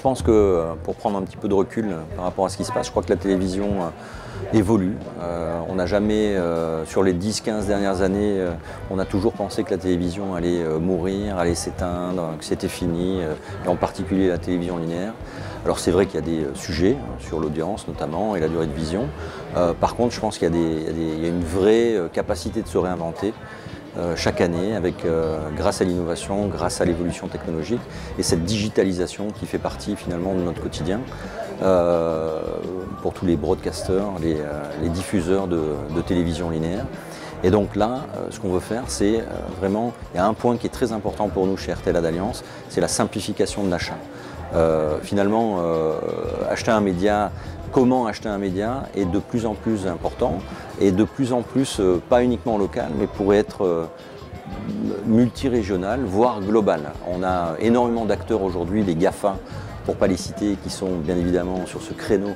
pense que, pour prendre un petit peu de recul par rapport à ce qui se passe, je crois que la télévision évolue. On n'a jamais, sur les 10-15 dernières années, on a toujours pensé que la télévision allait mourir, allait s'éteindre, que c'était fini, et en particulier la télévision linéaire. Alors c'est vrai qu'il y a des sujets sur l'audience notamment et la durée de vision. Par contre, je pense qu'il y a une vraie capacité de se réinventer chaque année, grâce à l'innovation, grâce à l'évolution technologique et cette digitalisation qui fait partie finalement de notre quotidien pour tous les broadcasters, les diffuseurs de télévision linéaire. Et donc là, ce qu'on veut faire, c'est vraiment, il y a un point qui est très important pour nous chez RTL Ad-Alliance, c'est la simplification de l'achat. Finalement, acheter un média, comment acheter un média est de plus en plus important et de plus en plus, pas uniquement local, mais pourrait être multirégional, voire global. On a énormément d'acteurs aujourd'hui, les GAFA, pour ne pas les citer, qui sont bien évidemment sur ce créneau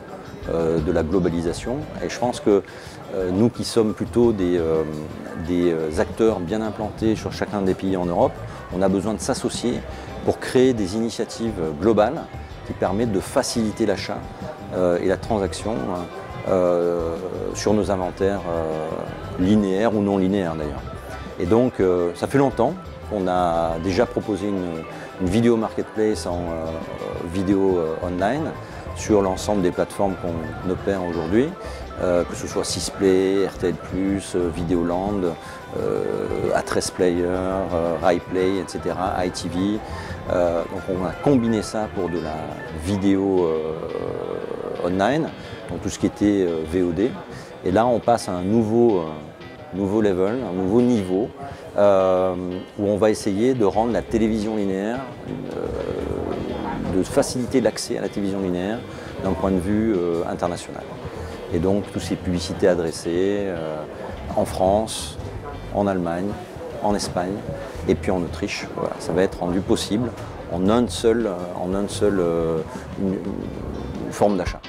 de la globalisation. Et je pense que nous qui sommes plutôt des acteurs bien implantés sur chacun des pays en Europe, on a besoin de s'associer pour créer des initiatives globales qui permettent de faciliter l'achat et la transaction sur nos inventaires linéaires ou non linéaires d'ailleurs. Et donc ça fait longtemps qu'on a déjà proposé une vidéo marketplace en vidéo online sur l'ensemble des plateformes qu'on opère aujourd'hui, que ce soit Sisplay, RTL+, Videoland, A13Player, RaiPlay, etc., ITV. Donc on a combiné ça pour de la vidéo online, donc tout ce qui était VOD. Et là on passe à un nouveau level, un nouveau niveau, où on va essayer de rendre la télévision linéaire, de faciliter l'accès à la télévision linéaire d'un point de vue international. Et donc toutes ces publicités adressées en France, en Allemagne, en Espagne et puis en Autriche. Voilà, ça va être rendu possible en une seule forme d'achat.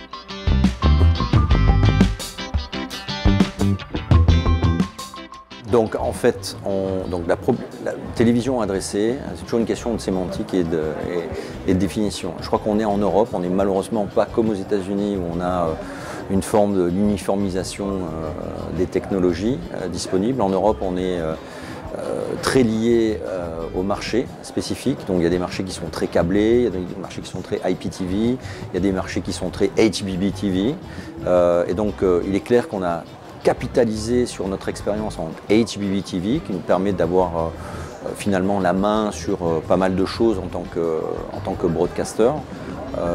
Donc en fait, la télévision adressée, c'est toujours une question de sémantique et de définition. Je crois qu'on est en Europe, on n'est malheureusement pas comme aux États-Unis où on a une forme d'uniformisation des technologies disponibles. En Europe, on est très lié aux marchés spécifiques. Donc il y a des marchés qui sont très câblés, il y a des marchés qui sont très IPTV, il y a des marchés qui sont très HBBTV. Et donc il est clair qu'on a capitalisé sur notre expérience en HBBTV qui nous permet d'avoir finalement la main sur pas mal de choses en tant que broadcaster.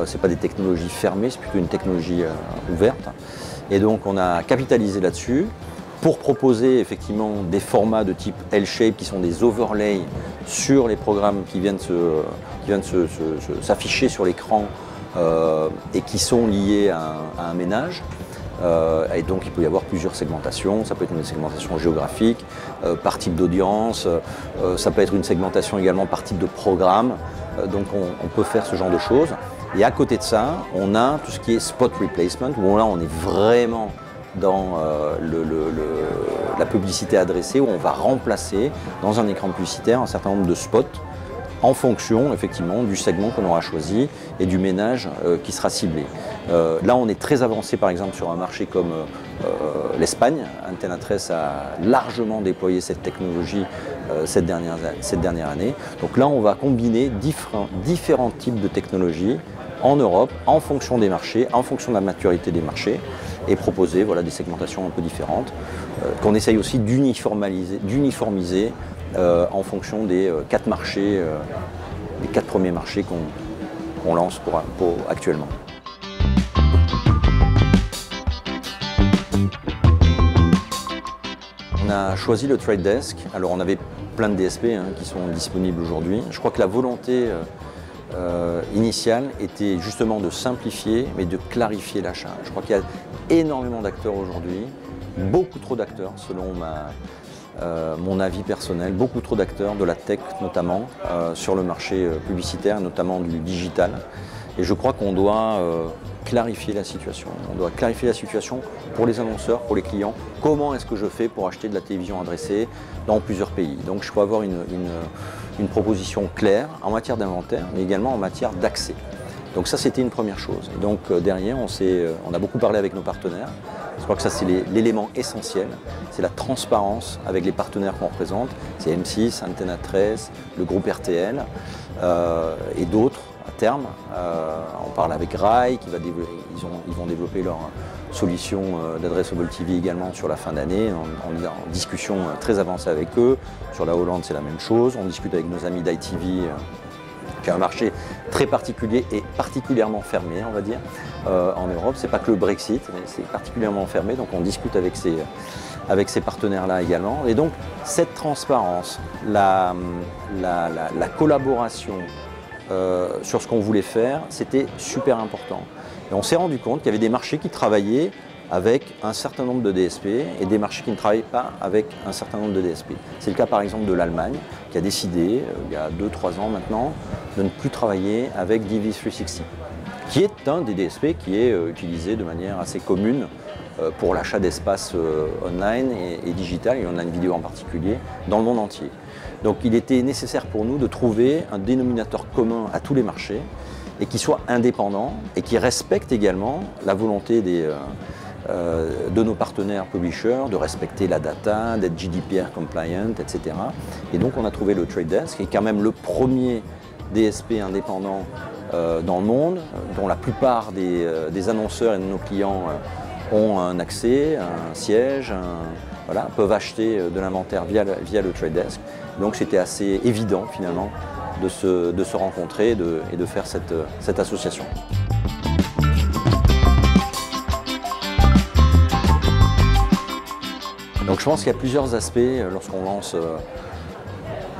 Ce n'est pas des technologies fermées, c'est plutôt une technologie ouverte. Et donc on a capitalisé là-dessus pour proposer effectivement des formats de type L-shape qui sont des overlays sur les programmes qui viennent s'afficher sur l'écran et qui sont liés à un ménage. Et donc il peut y avoir plusieurs segmentations, ça peut être une segmentation géographique, par type d'audience, ça peut être une segmentation également par type de programme, donc on peut faire ce genre de choses. Et à côté de ça, on a tout ce qui est spot replacement, où là on est vraiment dans la publicité adressée, où on va remplacer dans un écran publicitaire un certain nombre de spots en fonction effectivement du segment qu'on aura choisi et du ménage qui sera ciblé. Là on est très avancé par exemple sur un marché comme l'Espagne. Antena 13 a largement déployé cette technologie cette dernière année. Donc là on va combiner différents types de technologies en Europe en fonction des marchés, en fonction de la maturité des marchés et proposer voilà, des segmentations un peu différentes qu'on essaye aussi d'uniformiser en fonction des 4 marchés, les 4 premiers marchés qu'on lance actuellement. On a choisi le Trade Desk. Alors on avait plein de DSP qui sont disponibles aujourd'hui. Je crois que la volonté initiale était justement de simplifier mais de clarifier l'achat. Je crois qu'il y a énormément d'acteurs aujourd'hui, beaucoup trop d'acteurs selon mon avis personnel, beaucoup trop d'acteurs, de la tech notamment, sur le marché publicitaire, notamment du digital. Et je crois qu'on doit clarifier la situation. On doit clarifier la situation pour les annonceurs, pour les clients. Comment est-ce que je fais pour acheter de la télévision adressée dans plusieurs pays? Donc je faut avoir une proposition claire en matière d'inventaire, mais également en matière d'accès. Donc ça, c'était une première chose. Et donc derrière, on a beaucoup parlé avec nos partenaires. Je crois que ça, c'est l'élément essentiel. C'est la transparence avec les partenaires qu'on représente. C'est M6, Antena 13, le groupe RTL et d'autres à terme. On parle avec Rai, ils vont développer leur solution d'Addressable TV également sur la fin d'année. On est en discussion très avancée avec eux. Sur la Hollande, c'est la même chose. On discute avec nos amis d'ITV, qui est un marché très particulier et particulièrement fermé, on va dire, en Europe. C'est pas que le Brexit, mais c'est particulièrement fermé. Donc on discute avec ces partenaires-là également. Et donc cette transparence, la collaboration sur ce qu'on voulait faire, c'était super important. Et on s'est rendu compte qu'il y avait des marchés qui travaillaient avec un certain nombre de DSP et des marchés qui ne travaillent pas avec un certain nombre de DSP. C'est le cas par exemple de l'Allemagne qui a décidé, il y a 2-3 ans maintenant, de ne plus travailler avec DV360, qui est un des DSP qui est utilisé de manière assez commune pour l'achat d'espace online et digital, et online vidéo en particulier, dans le monde entier. Donc il était nécessaire pour nous de trouver un dénominateur commun à tous les marchés et qui soit indépendant et qui respecte également la volonté de nos partenaires publishers, de respecter la data, d'être GDPR compliant, etc. Et donc on a trouvé le Trade Desk, qui est quand même le premier DSP indépendant dans le monde, dont la plupart des annonceurs et de nos clients ont un accès, un siège, voilà, peuvent acheter de l'inventaire via le Trade Desk. Donc c'était assez évident finalement de se rencontrer et de faire cette association. Donc je pense qu'il y a plusieurs aspects lorsqu'on lance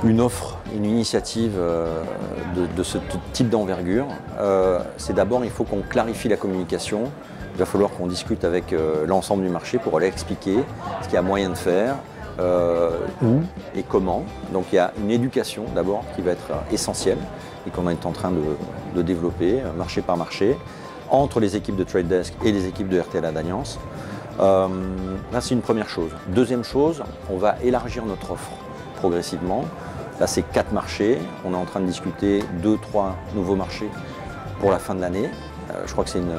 une offre, une initiative de ce type d'envergure. C'est d'abord, il faut qu'on clarifie la communication. Il va falloir qu'on discute avec l'ensemble du marché pour aller expliquer ce qu'il y a moyen de faire, où et comment. Donc il y a une éducation d'abord qui va être essentielle et qu'on est en train de développer marché par marché entre les équipes de Trade Desk et les équipes de RTL Alliance. Là, c'est une première chose. Deuxième chose, on va élargir notre offre progressivement. Là, c'est 4 marchés. On est en train de discuter 2-3 nouveaux marchés pour la fin de l'année. Je crois que c'est une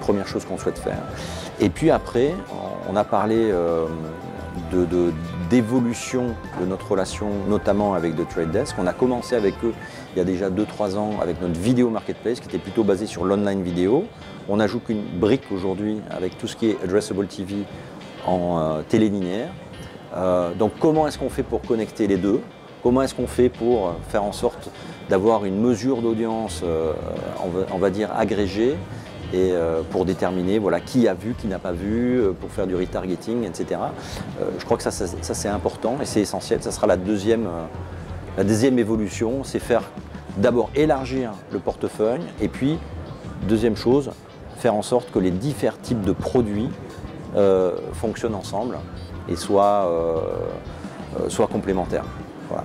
première chose qu'on souhaite faire. Et puis après, on a parlé d'évolution de notre relation, notamment avec The Trade Desk. On a commencé avec eux il y a déjà 2-3 ans avec notre vidéo marketplace qui était plutôt basé sur l'online vidéo. On ajoute une brique aujourd'hui avec tout ce qui est Addressable TV en télé linéaire. Donc comment est-ce qu'on fait pour connecter les deux? Comment est-ce qu'on fait pour faire en sorte d'avoir une mesure d'audience, on va dire, agrégée, et pour déterminer voilà, qui a vu, qui n'a pas vu, pour faire du retargeting, etc. Je crois que ça c'est important et c'est essentiel. Ça sera la deuxième évolution, c'est faire d'abord élargir le portefeuille et puis, deuxième chose, faire en sorte que les différents types de produits fonctionnent ensemble et soient complémentaires. Voilà.